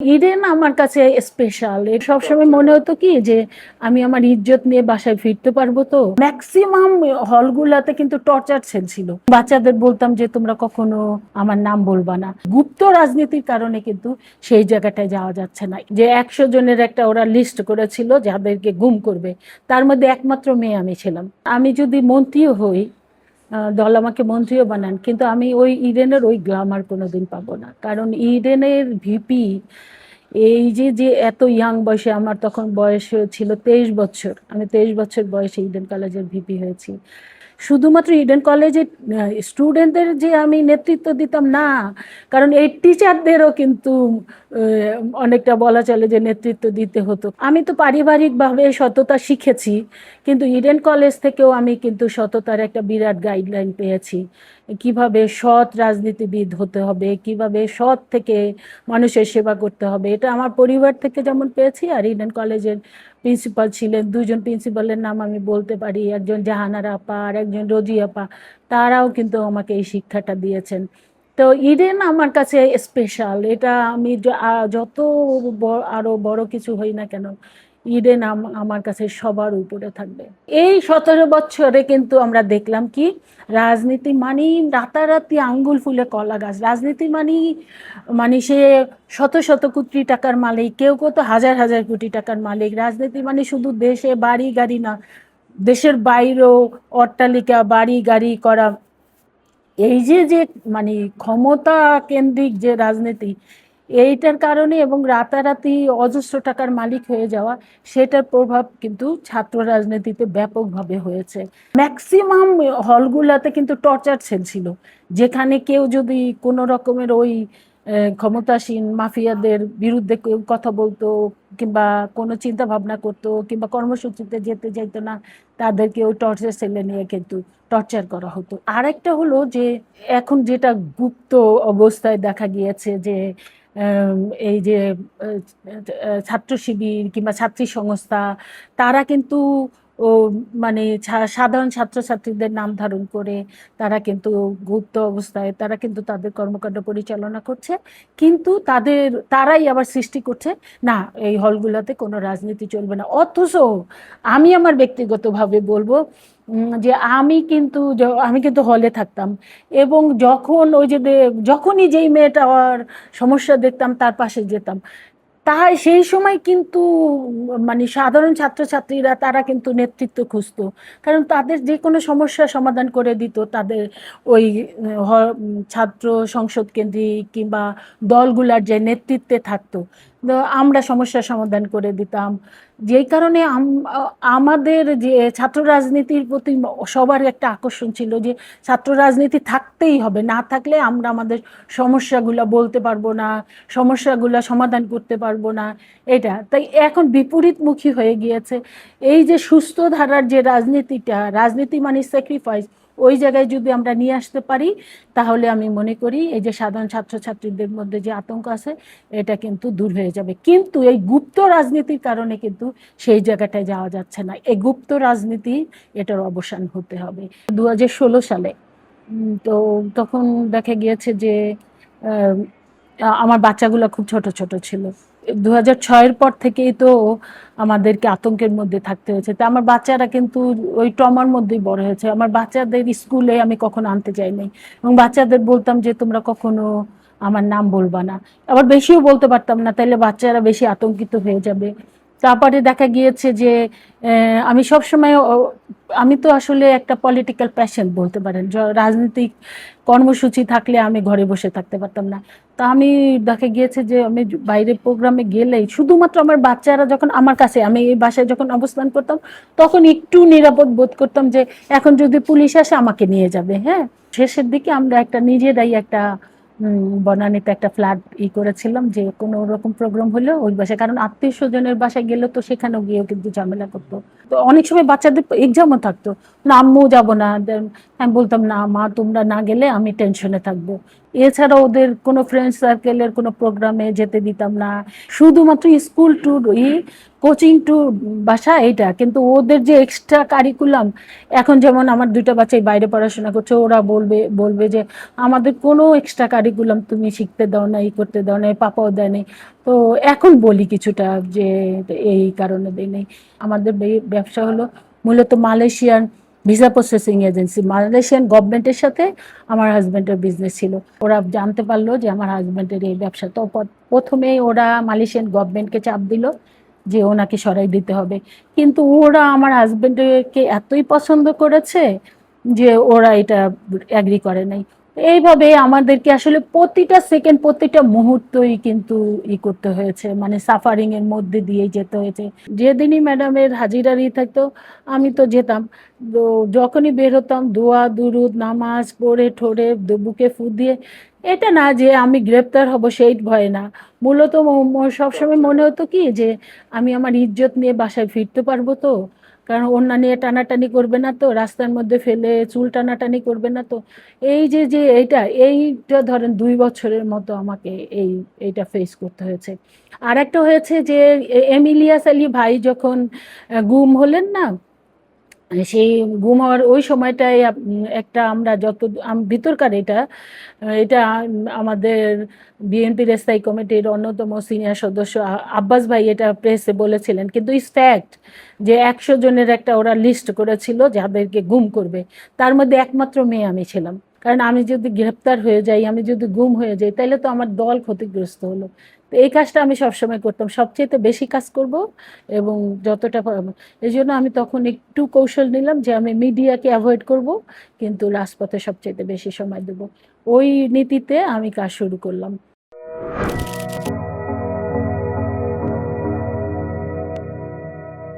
Eden আমার কাছে special. সবসময় মনে হতো কি যে আমি আমার ইজ্জত নিয়ে বাসায় ফিরতে পারবো। তো ম্যাক্সিমাম হলগুলাতে কিন্তু টর্চার সেল ছিল। বাচ্চাদের বলতাম যে তোমরা কখনো আমার নাম বলবা না। গুপ্ত রাজনীতির কারণে কিন্তু সেই জায়গাটায় যাওয়া যাচ্ছে না। যে 100 জনের একটা ওরা লিস্ট করেছিল যাদেরকে গুম করবে, তার মধ্যে একমাত্র মেয়ে আমি ছিলাম। আমি যদি মন্ত্রীও হই, দল আমাকে মন্ত্রীও বানান, কিন্তু আমি ওই ইডেনের ওই গ্লামার কোনোদিন পাবো না। কারণ ইডেনের ভিপি এই যে যে এত ইয়াং বয়সে, আমার তখন বয়স ছিল 23 বছর, আমি 23 বছর বয়সে ইডেন কলেজের ভিপি হয়েছি। শুধুমাত্র ইডেন কলেজের স্টুডেন্টদের যে আমি নেতৃত্ব দিতাম না, কারণ এই টিচারদেরও কিন্তু অনেকটা বলা চলে যে নেতৃত্ব দিতে হতো। আমি তো পারিবারিকভাবে সততা শিখেছি, কিন্তু ইডেন কলেজ থেকেও আমি কিন্তু সততার একটা বিরাট গাইডলাইন পেয়েছি। কিভাবে সৎ রাজনীতিবিদ হতে হবে, কিভাবে সৎ থেকে মানুষের সেবা করতে হবে, এটা আমার পরিবার থেকে যেমন পেয়েছি। আর ইডেন কলেজের প্রিন্সিপাল ছিলেন, দুজন প্রিন্সিপালের নাম আমি বলতে পারি, একজন জাহানারা আপা আর একজন রোজি আপা। তারাও কিন্তু আমাকে এই শিক্ষাটা দিয়েছেন। তো ইডেন আমার কাছে স্পেশাল। এটা আমি যত আরো বড় কিছু হই না কেন, ইডেন আমার কাছে সবার উপরে থাকবে। এই 17 বছরে কিন্তু আমরা দেখলাম কি, রাজনীতি মানে রাতারাতি আঙ্গুল ফুলে কলা গাছ। রাজনীতি মানে সে শত শত কোটি টাকার মালিক, কেউ কেউ তো হাজার হাজার কোটি টাকার মালিক। রাজনীতি মানে শুধু দেশে বাড়ি গাড়ি না, দেশের বাইরেও অট্টালিকা বাড়ি গাড়ি করা। এই যে যে মানে ক্ষমতা কেন্দ্রিক যে রাজনীতি, এইটার কারণে এবং রাতারাতি অজস্র টাকার মালিক হয়ে যাওয়া, সেটার প্রভাব কিন্তু ছাত্র রাজনীতিতে ব্যাপকভাবে হয়েছে। ম্যাক্সিমাম হলগুলাতে কিন্তু টর্চার সেল ছিল, যেখানে কেউ যদি কোনো রকমের ওই ক্ষমতাসীন মাফিয়াদের বিরুদ্ধে কেউ কথা বলতো, কিংবা কোনো চিন্তা ভাবনা করতো, কিংবা কর্মসূচিতে যেতে চাইতো না, তাদেরকে ওই টর্চার সেলে নিয়ে কিন্তু টর্চার করা হতো। আরেকটা হলো যে এখন যেটা গুপ্ত অবস্থায় দেখা গিয়েছে যে এই যে ছাত্র শিবির কিংবা ছাত্রী সংস্থা, তারা কিন্তু ও মানে সাধারণ ছাত্রছাত্রীদের নাম ধারণ করে তারা কিন্তু গুপ্ত অবস্থায় তারা কিন্তু তাদের কর্মকাণ্ড পরিচালনা করছে। কিন্তু তারাই আবার সৃষ্টি করছে না, এই হলগুলোতে কোনো রাজনীতি চলবে না। অথচ আমি আমার ব্যক্তিগতভাবে বলবো যে আমি কিন্তু হলে থাকতাম, এবং যখনই যেই মেয়েটার সমস্যা দেখতাম তার পাশে যেতাম। তাই সেই সময় কিন্তু মানে সাধারণ ছাত্রছাত্রীরা তারা কিন্তু নেতৃত্ব খুঁজতো, কারণ তাদের যে কোনো সমস্যার সমাধান করে দিত তাদের ওই ছাত্র সংসদ কেন্দ্রিক কিংবা দলগুলার যে নেতৃত্বে থাকতো। তো আমরা সমস্যার সমাধান করে দিতাম। যেই কারণে আমাদের যে ছাত্র রাজনীতির প্রতি সবার একটা আকর্ষণ ছিল যে ছাত্র রাজনীতি থাকতেই হবে, না থাকলে আমরা আমাদের সমস্যাগুলো বলতে পারবো না, সমস্যাগুলো সমাধান করতে পারবো না। এটা তাই এখন বিপরীতমুখী হয়ে গিয়েছে। এই যে সুস্থ ধারার যে রাজনীতি মানে স্যাক্রিফাইস, ওই জায়গায় যদি আমরা নিয়ে আসতে পারি, তাহলে আমি মনে করি এই যে সাধারণ ছাত্রছাত্রীদের মধ্যে যে আতঙ্ক আছে, এটা কিন্তু দূর হয়ে যাবে। কিন্তু এই গুপ্ত রাজনীতির কারণে কিন্তু সেই জায়গাটায় যাওয়া যাচ্ছে না। এই গুপ্ত রাজনীতি, এটার অবসান হতে হবে। 2016 সালে তো তখন দেখা গিয়েছে যে আমার বাচ্চাগুলো খুব ছোট ছোট ছিল। 2006-এর পর থেকেই তো আমাদেরকে আতঙ্কের মধ্যে থাকতে হয়েছে। তা আমার বাচ্চারা কিন্তু ওই ট্রমার মধ্যেই বড় হয়েছে। আমার বাচ্চাদের স্কুলে আমি কখনো আনতে চাইনি, এবং বাচ্চাদের বলতাম যে তোমরা কখনো আমার নাম বলবা না। আবার বেশিও বলতে পারতাম না, তাইলে বাচ্চারা বেশি আতঙ্কিত হয়ে যাবে। তারপরে দেখা গিয়েছে যে আমি সবসময় আমি তো আসলে একটা পলিটিক্যাল প্যাশেন্ট বলতে পারেন। রাজনৈতিক কর্মসূচি থাকলে আমি ঘরে বসে থাকতে পারতাম না। তা আমি দেখা গিয়েছে যে আমি বাইরে প্রোগ্রামে গেলেই শুধুমাত্র আমার বাচ্চারা যখন আমার কাছে, আমি এই বাসায় যখন অবস্থান করতাম, তখন একটু নিরাপদ বোধ করতাম যে এখন যদি পুলিশ আসে আমাকে নিয়ে যাবে। হ্যাঁ, শেষের দিকে আমরা নিজেরাই একটা বনানীতে একটা ফ্ল্যাট করেছিলাম, যে কোনো রকম প্রোগ্রাম হলো ওই বাসায়, কারণ আত্মীয় স্বজনের বাসায় গেলে তো সেখানেও গিয়েও কিন্তু ঝামেলা করতো। তো অনেক সময় বাচ্চাদের এক্সামও থাকতো, না আম্মু যাবো না, আমি বলতাম না মা তোমরা না গেলে আমি টেনশনে থাকবো। এছাড়া ওদের কোনো ফ্রেন্ড সার্কেলের কোনো প্রোগ্রামে যেতে দিতাম না, শুধুমাত্র স্কুল ট্যুর, কোচিং ট্যুর, বাসা, এইটা। কিন্তু ওদের যে এক্সট্রা কারিকুলাম, এখন যেমন আমার দুইটা বাচ্চাই বাইরে পড়াশোনা করছে, ওরা বলবে বলবে যে আমাদের কোনো এক্সট্রা কারিকুলাম তুমি শিখতে দাও না, এই করতে দাও না, পাপাও দেয় নাই। তো এখন বলি কিছুটা যে এই কারণে দেয় নাই। আমাদের ব্যবসা হলো মূলত Malaysian visa processing agency, Malaysian গভর্নমেন্টের সাথে আমার হাজব্যান্ডের বিজনেস ছিল। ওরা জানতে পারলো যে আমার হাজব্যান্ডের এই ব্যবসা, তো প্রথমেই ওরা মালয়েশিয়ান গভর্নমেন্টকে চাপ দিল যে ওনাকে সরাই দিতে হবে। কিন্তু ওরা আমার হাজব্যান্ডকে এতই পছন্দ করেছে যে ওরা এটা অ্যাগ্রি করে নাই। এইভাবে আমাদেরকে আসলে প্রতিটা সেকেন্ড, প্রতিটা মুহূর্তই কিন্তু করতে হয়েছে, মানে সাফারিং এর মধ্যে দিয়ে যেতে হয়েছে। যেদিনই ম্যাডামের হাজিরারি থাকতো আমি তো যেতাম। তো যখনই বের হতাম দোয়া দুরুদ নামাজ পড়ে ঠোরে বুকে ফু দিয়ে, এটা না যে আমি গ্রেপ্তার হব সেই ভয়ে না। মূলত সবসময় মনে হতো কি যে আমি আমার ইজ্জত নিয়ে বাসায় ফিরতে পারবো তো, কারণ অন্য নিয়ে টানাটানি করবে না তো, রাস্তার মধ্যে ফেলে চুল টানাটানি করবে না তো। এই যে যে এইটা ধরেন 2 বছরের মতো আমাকে এইটা ফেস করতে হয়েছে। আর একটা হয়েছে যে এমিলিয়াস আলী ভাই যখন গুম হলেন না, সেই গুম হওয়ার ওই সময়টায় একটা আমরা ভিতরকার এটা এটা আমাদের বিএনপির স্থায়ী কমিটির অন্যতম সিনিয়র সদস্য আব্বাস ভাই এটা প্রেসে বলেছিলেন, কিন্তু ইস ফ্যাক্ট যে 100 জনের একটা ওরা লিস্ট করেছিল যাদেরকে গুম করবে, তার মধ্যে একমাত্র মেয়ে আমি ছিলাম। কারণ আমি যদি গ্রেপ্তার হয়ে যাই, আমি যদি গুম হয়ে যাই, তাহলে তো আমার দল ক্ষতিগ্রস্ত হলো। তো এই কাজটা আমি সবসময় করতাম, সবচেয়ে বেশি কাজ করব এবং যতটা এই জন্য আমি তখন একটু কৌশল নিলাম যে আমি মিডিয়াকে অ্যাভয়েড করব, কিন্তু রাজপথে সবচেয়ে বেশি সময় দেব। ওই নীতিতে আমি কাজ শুরু করলাম।